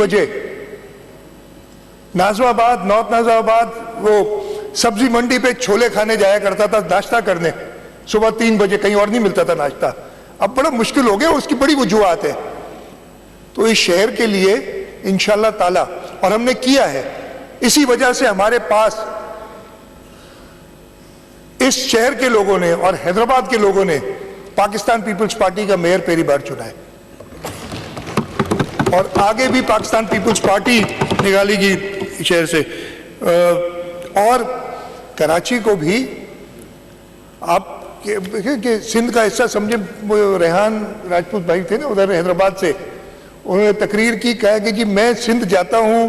بجے نازو آباد، نارتھ نازو آباد وہ سبزی منڈی پہ چھولے کھانے جایا کرتا تھا ناشتہ کرنے، صبح 3 بجے، کہیں اور نہیں ملتا تھا ناشتہ. اب بڑا مشکل ہو گیا، اس کی بڑی وجوہات ہے. تو اس شہر کے لیے انشاءاللہ تعالی، اور ہم نے کیا ہے، اسی وجہ سے ہمارے پاس اس شہر کے لوگوں نے اور حیدرآباد کے لوگوں نے پاکستان پیپلز پارٹی کا میئر پہلی بار چنا ہے، اور آگے بھی پاکستان پیپلز پارٹی نکالے گی شہر سے. اور کراچی کو بھی آپ کہ سندھ کا حصہ سمجھے، وہ ریحان راجپوت بھائی تھے نا ادھر حیدرآباد سے، انہوں نے تقریر کی، کہا کہ جی میں سندھ جاتا ہوں،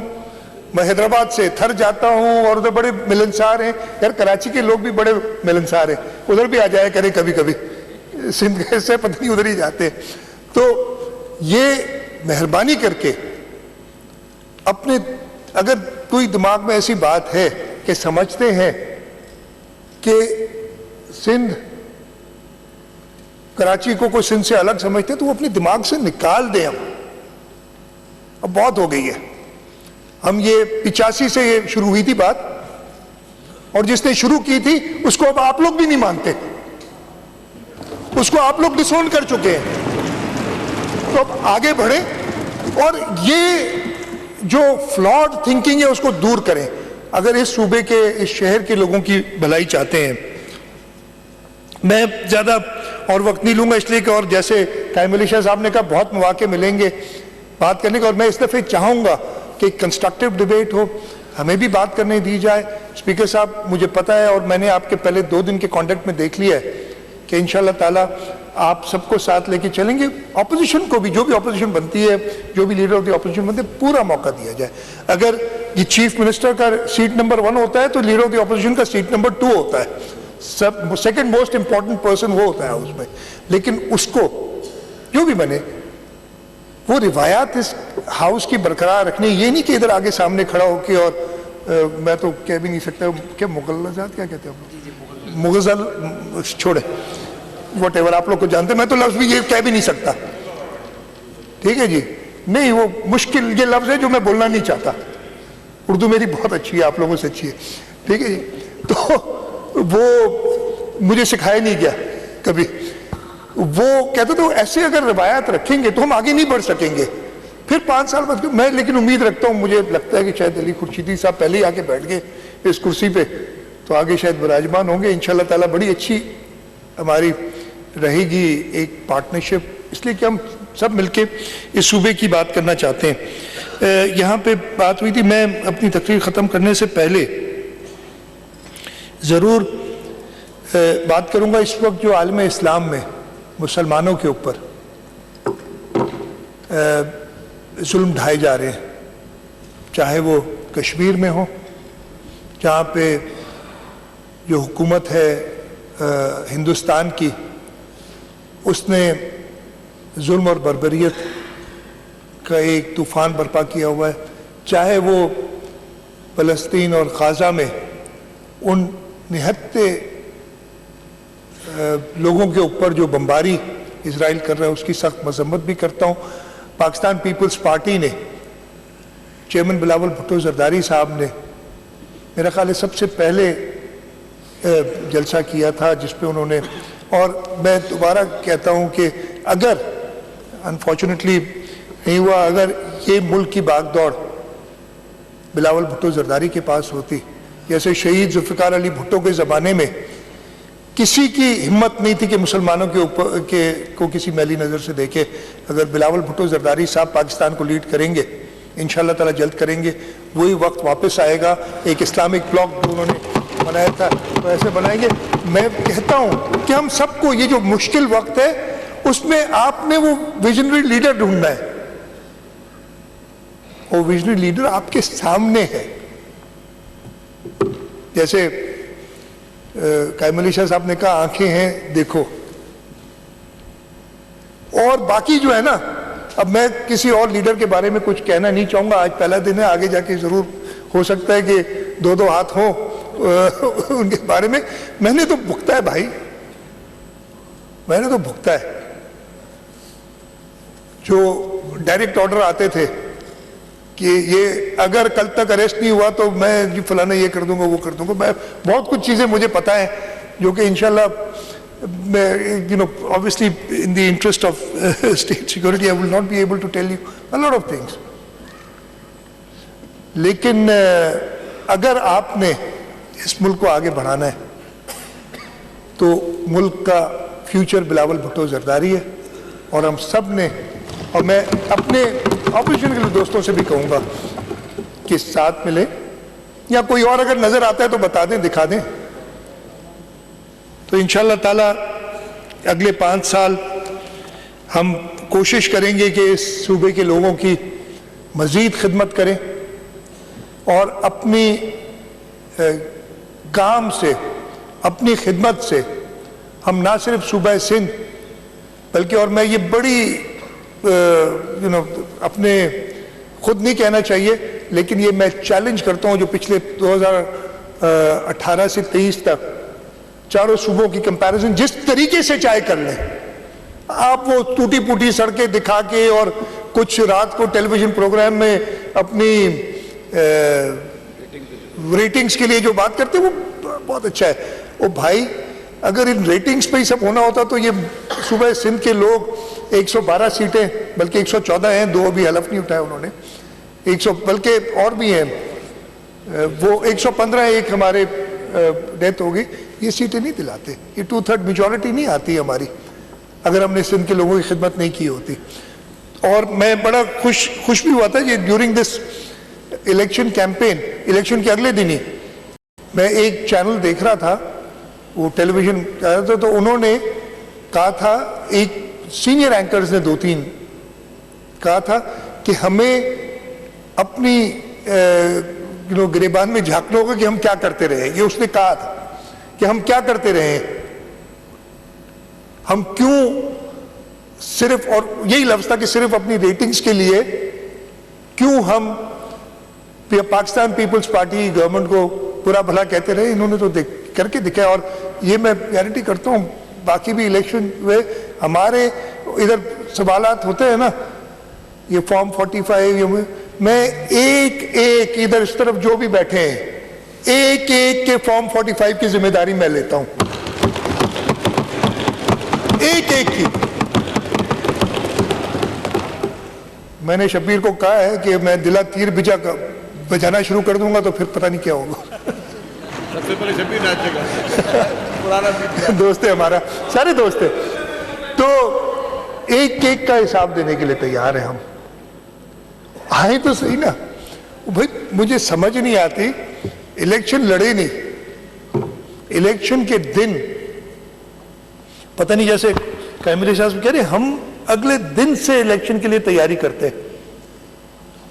میں حیدرآباد سے تھر جاتا ہوں، اور ادھر بڑے ملنسار ہیں. یار کراچی کے لوگ بھی بڑے ملنسار ہیں، ادھر بھی آ جایا کرے کبھی کبھی، سندھ کے حصے پتہ نہیں ادھر ہی جاتے. تو یہ مہربانی کر کے اپنے، اگر کوئی دماغ میں ایسی بات ہے کہ سمجھتے ہیں کہ سندھ، کراچی کو کوئی سندھ سے الگ سمجھتے ہیں، تو وہ اپنی دماغ سے نکال دیں. اب بہت ہو گئی ہے. ہم یہ 85 سے یہ شروع ہوئی تھی بات، اور جس نے شروع کی تھی اس کو اب آپ لوگ بھی نہیں مانتے، اس کو آپ لوگ ڈسون کر چکے ہیں. تو اب آگے بڑھیں اور یہ جو فلاڈ تھنکنگ ہے اس کو دور کریں. اگر اس صوبے کے، اس شہر کے لوگوں کی بھلائی چاہتے ہیں. میں زیادہ اور وقت نہیں لوں گا، اس لیے کہ اور جیسے قائم علی شاہ صاحب نے کہا بہت مواقع ملیں گے بات کرنے کا، اور میں اس دفعہ چاہوں گا کہ کنسٹرکٹیو ڈیبیٹ ہو، ہمیں بھی بات کرنے دی جائے. اسپیکر صاحب مجھے پتا ہے، اور میں نے آپ کے پہلے 2 دن کے کانٹیکٹ میں دیکھ لیا ہے کہ انشاءاللہ تعالیٰ آپ سب کو ساتھ لے کے چلیں گے. اپوزیشن کو بھی، جو بھی اپوزیشن بنتی ہے، جو بھی لیڈر آف دی اپوزیشن بنتے ہیں، پورا موقع دیا جائے. اگر یہ چیف منسٹر کا سیٹ نمبر 1 ہوتا ہے تو لیڈر آف دی اپوزیشن کا سیٹ نمبر 2 ہوتا ہے. سیکنڈ موسٹ امپورٹنٹ پرسن وہ ہوتا ہے اس میں. لیکن اس کو جو بھی بنے، وہ روایات اس ہاؤس کی برقرار رکھنی. یہ نہیں کہ ادھر آگے سامنے کھڑا ہو کے، اور میں تو کہہ بھی نہیں سکتا کہ مغلظات کیا کہتے ہیں، مغزل چھوڑے، واٹ ایور آپ لوگ کو جانتے ہیں، میں تو لفظ بھی یہ کہہ بھی نہیں سکتا. ٹھیک ہے جی، نہیں وہ مشکل یہ لفظ ہے جو میں بولنا نہیں چاہتا. اردو میری بہت اچھی ہے، آپ لوگوں سے اچھی ہے. ٹھیک ہے جی. تو وہ مجھے سکھایا نہیں گیا کبھی. وہ کہتے تھے ایسے اگر روایات رکھیں گے تو ہم آگے نہیں بڑھ سکیں گے. پھر 5 سال بعد میں لیکن امید رکھتا ہوں، مجھے لگتا ہے کہ شاید علی خورشیدی صاحب پہلے ہی آ کے بیٹھ گئے اس کرسی پہ، تو آگے شاید براجمان ہوں گے انشاءاللہ تعالیٰ. بڑی اچھی ہماری رہے گی ایک پارٹنرشپ، اس لیے کہ ہم سب مل کے اس صوبے کی بات کرنا چاہتے ہیں. یہاں پہ بات ہوئی تھی، میں اپنی تقریر ختم کرنے سے پہلے ضرور بات کروں گا اس وقت جو عالم اسلام میں مسلمانوں کے اوپر ظلم ڈھائے جا رہے ہیں، چاہے وہ کشمیر میں ہو، جہاں پہ جو حکومت ہے ہندوستان کی، اس نے ظلم اور بربریت کا ایک طوفان برپا کیا ہوا ہے، چاہے وہ فلسطین اور غزہ میں ان نہتے لوگوں کے اوپر جو بمباری اسرائیل کر رہا ہے اس کی سخت مذمت بھی کرتا ہوں. پاکستان پیپلز پارٹی نے چیئرمین بلاول بھٹو زرداری صاحب نے میرا خیال ہے سب سے پہلے جلسہ کیا تھا جس پہ انہوں نے، اور میں دوبارہ کہتا ہوں کہ اگر انفارچونیٹلی نہیں ہوا، اگر یہ ملک کی باغ دوڑ بلاول بھٹو زرداری کے پاس ہوتی، جیسے شہید ذوالفقار علی بھٹو کے زمانے میں کسی کی ہمت نہیں تھی کہ مسلمانوں کے اوپر کو کسی میلی نظر سے دیکھے، اگر بلاول بھٹو زرداری صاحب پاکستان کو لیڈ کریں گے انشاءاللہ تعالیٰ جلد کریں گے، وہی وقت واپس آئے گا. ایک اسلامک بلاک جو انہوں نے بنایا تھا تو ایسے بنائیں گے. میں کہتا ہوں کہ ہم سب کو یہ جو مشکل وقت ہے اس میں آپ نے وہ ویژنری لیڈر ڈھونڈنا ہے. وہ ویژنری لیڈر آپ کے سامنے ہے. جیسے قائم علی شاہ صاحب نے کہا آنکھیں ہیں دیکھو، اور باقی جو ہے نا، اب میں کسی اور لیڈر کے بارے میں کچھ کہنا نہیں چاہوں گا، آج پہلا دن ہے، آگے جا کے ضرور ہو سکتا ہے کہ 2 ہاتھ ہوں ان کے بارے میں. میں نے تو بھگتا ہے بھائی، میں نے تو بھگتا ہے. جو ڈائریکٹ آرڈر آتے تھے کہ یہ اگر کل تک اریسٹ نہیں ہوا تو میں جی فلانا یہ کر دوں گا وہ کر دوں گا. میں بہت کچھ چیزیں مجھے پتہ ہیں جو کہ انشاءاللہ میں obviously in the interest of state security I will not be able to tell you a lot of things. لیکن اگر آپ نے اس ملک کو آگے بڑھانا ہے تو ملک کا فیوچر بلاول بھٹو زرداری ہے, اور ہم سب نے, اور میں اپنے اپوزیشن کے دوستوں سے بھی کہوں گا کہ ساتھ ملیں, یا کوئی اور اگر نظر آتا ہے تو بتا دیں, دکھا دیں. تو انشاءاللہ تعالی اگلے 5 سال ہم کوشش کریں گے کہ اس صوبے کے لوگوں کی مزید خدمت کریں, اور اپنی کام سے, اپنی خدمت سے ہم نہ صرف صوبہ سندھ بلکہ, اور میں یہ بڑی اپنے خود نہیں کہنا چاہیے لیکن یہ میں چیلنج کرتا ہوں, جو پچھلے 2018 سے 23 تک چاروں صوبوں کی کمپیریزن جس طریقے سے چاہے کر لیں آپ, وہ ٹوٹی پوٹی سڑکیں دکھا کے اور کچھ رات کو ٹیلی ویژن پروگرام میں اپنی ریٹنگز کے لیے جو بات کرتے ہیں وہ بہت اچھا ہے. وہ بھائی اگر ان ریٹنگز پہ ہی سب ہونا ہوتا تو یہ صوبہ سندھ کے لوگ 112 سیٹیں بلکہ 114 ہیں, 2 ابھی حلف نہیں اٹھایا انہوں نے, 100 بلکہ اور بھی ہیں, وہ 115 ایک ہمارے ڈیتھ ہو گئی, یہ سیٹیں نہیں دلاتے. یہ 2/3 میجورٹی نہیں آتی ہماری اگر ہم نے سندھ کے لوگوں کی خدمت نہیں کی ہوتی. اور میں بڑا خوش بھی ہوا تھا کہ during this election campaign, election کے اگلے دن ہی میں ایک چینل دیکھ رہا تھا, وہ ٹیلی ویژن کر رہا تھا, تو انہوں نے کہا تھا, ایک سینئر اینکرز نے 2-3 کہا تھا کہ ہمیں اپنی گریبان میں جھانکنا ہوگا کہ ہم کیا کرتے رہے. یہ اس نے کہا تھا کہ ہم کیا کرتے رہے, ہم کیوں صرف, اور یہی لفظ تھا کہ صرف اپنی ریٹنگز کے لیے کیوں ہم پاکستان پیپلز پارٹی گورنمنٹ کو برا بھلا کہتے رہے. انہوں نے تو کر کے دکھایا, اور یہ میں گارنٹی کرتا ہوں باقی بھی الیکشن میں ہمارے ادھر سوالات ہوتے ہیں نا, یہ فارم 45, میں ایک ایک ادھر اس طرف جو بھی بیٹھے ہیں ایک ایک کے فارم 45 کی ذمہ داری میں لیتا ہوں, ایک ایک کی. میں نے شبیر کو کہا ہے کہ میں دلا تیر بجانا شروع کر دوں گا تو پھر پتہ نہیں کیا ہوگا. سب سے پہلے شبیر ناچے گا, دوست ہے ہمارا, سارے دوست ہیں, تو ایک ایک کا حساب دینے کے لیے تیار ہیں ہم. آئے تو صحیح نا بھائی, مجھے سمجھ نہیں آتی, الیکشن لڑے نہیں, الیکشن کے دن پتہ نہیں, جیسے کیمرے صاحب کہہ رہے ہم اگلے دن سے الیکشن کے لیے تیاری کرتے ہیں,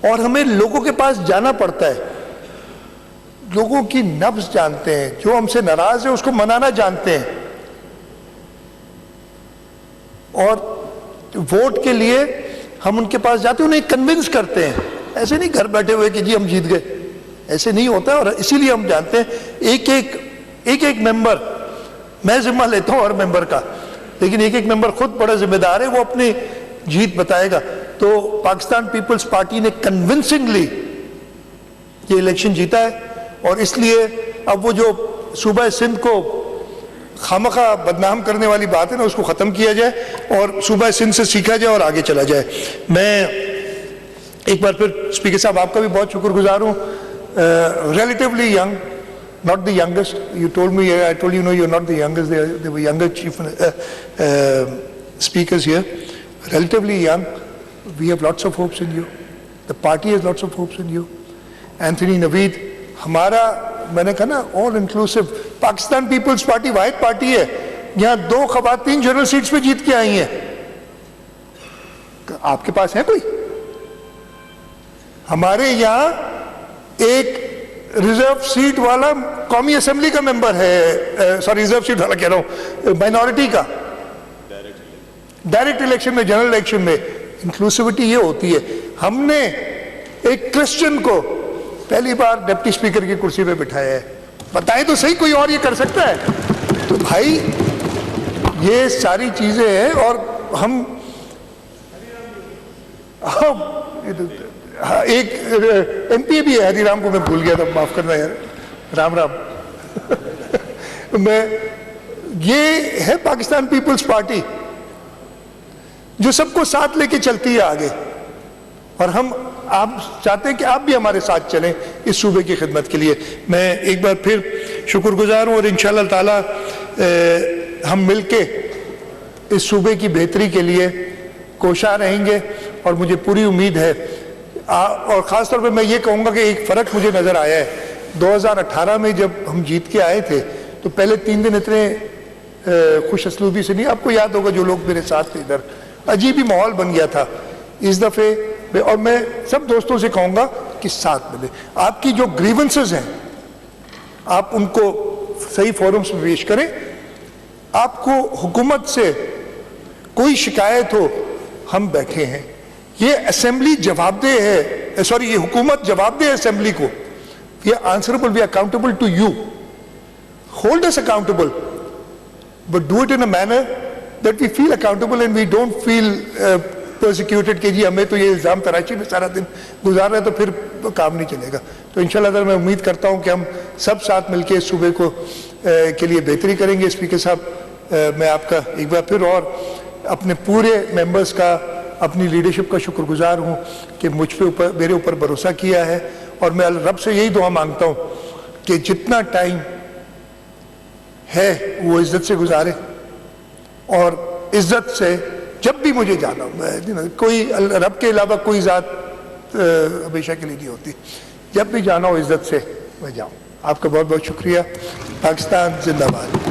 اور ہمیں لوگوں کے پاس جانا پڑتا ہے, لوگوں کی نبض جانتے ہیں, جو ہم سے ناراض ہے اس کو منانا جانتے ہیں, اور ووٹ کے لیے ہم ان کے پاس جاتے ہیں, انہیں کنونس کرتے ہیں. ایسے نہیں گھر بیٹھے ہوئے کہ جی ہم جیت گئے, ایسے نہیں ہوتا. اور اسی لیے ہم جانتے ہیں ایک ایک ممبر, میں ذمہ لیتا ہوں ہر ممبر کا, لیکن ایک ایک ممبر خود بڑا ذمہ دار ہے, وہ اپنی جیت بتائے گا. تو پاکستان پیپلز پارٹی نے کنونسنگلی یہ الیکشن جیتا ہے, اور اس لیے اب وہ جو صوبہ سندھ کو خامخواہ بدنام کرنے والی بات ہے نا, اس کو ختم کیا جائے اور صوبہ سندھ سے سیکھا جائے اور آگے چلا جائے. میں ایک بار پھر اسپیکر صاحب آپ کا بھی بہت شکر گزار ہوں. Relatively young, not the youngest, you told me, I told you, no, you're not the youngest, they were younger chief speakers here, relatively young. We have lots of hopes in you, the party has lots of hopes in you. Anthony Naveed, ہمارا, میں نے کہا نا, all inclusive, Pakistan peoples party واحد party ہے یہاں 2 خواتین general seats پہ جیت کے آئی ہیں. آپ کے پاس ہے کوئی؟ ہمارے یہاں ایک ریزرو سیٹ والا قومی اسمبلی کا ممبر ہے, سوری ریزرو سیٹ والا کہہ رہا ہوں, مائنورٹی کا, ڈائریکٹ الیکشن میں, جنرل الیکشن میں. انکلوسیوٹی یہ ہوتی ہے. ہم نے ایک کرسچن کو پہلی بار ڈپٹی اسپیکر کی کرسی پہ بٹھایا ہے, بتائیں تو صحیح کوئی اور یہ کر سکتا ہے؟ تو بھائی یہ ساری چیزیں ہیں, اور ہم ایک ایم پی بھی ہے ہری رام کو میں بھول گیا تھا, معاف کرنا یار, رام رام. یہ ہے پاکستان پیپلز پارٹی جو سب کو ساتھ لے کے چلتی ہے آگے, اور آپ چاہتے ہیں کہ آپ بھی ہمارے ساتھ چلیں اس صوبے کی خدمت کے لیے. میں ایک بار پھر شکر گزار ہوں, اور انشاءاللہ تعالی ہم مل کے اس صوبے کی بہتری کے لیے کوشاں رہیں گے, اور مجھے پوری امید ہے. اور خاص طور پہ میں یہ کہوں گا کہ ایک فرق مجھے نظر آیا ہے. 2018 میں جب ہم جیت کے آئے تھے تو پہلے 3 دن اتنے خوش اسلوبی سے نہیں, آپ کو یاد ہوگا جو لوگ میرے ساتھ تھے ادھر, عجیب ہی ماحول بن گیا تھا. اس دفعے اور میں سب دوستوں سے کہوں گا کہ ساتھ ملے, آپ کی جو گریونسز ہیں آپ ان کو صحیح فورمز میں پیش کریں. آپ کو حکومت سے کوئی شکایت ہو, ہم بیٹھے ہیں. یہ اسمبلی جواب دہ ہے, سوری یہ حکومت جواب دہ ہے اسمبلی کو. We are answerable, we are accountable to you. Hold us accountable, but do it in a manner that we feel accountable and we don't feel persecuted کہ جی ہمیں تو یہ الزام تراشی میں سارا دن گزار رہے ہیں تو پھر کام نہیں چلے گا. تو انشاءاللہ تعالی میں امید کرتا ہوں کہ ہم سب ساتھ مل کے اس صوبے کو کے لیے بہتری کریں گے. اسپیکر صاحب, میں آپ کا ایک بار پھر اور اپنے پورے ممبرز کا, اپنی لیڈرشپ کا شکر گزار ہوں کہ مجھ پہ میرے اوپر بھروسہ کیا ہے. اور میں رب سے یہی دعا مانگتا ہوں کہ جتنا ٹائم ہے وہ عزت سے گزارے, اور عزت سے جب بھی مجھے جانا ہو, کوئی رب کے علاوہ کوئی ذات ہمیشہ کے لیے نہیں ہوتی, جب بھی جانا ہو عزت سے میں جاؤں. آپ کا بہت بہت شکریہ. پاکستان زندہ باد.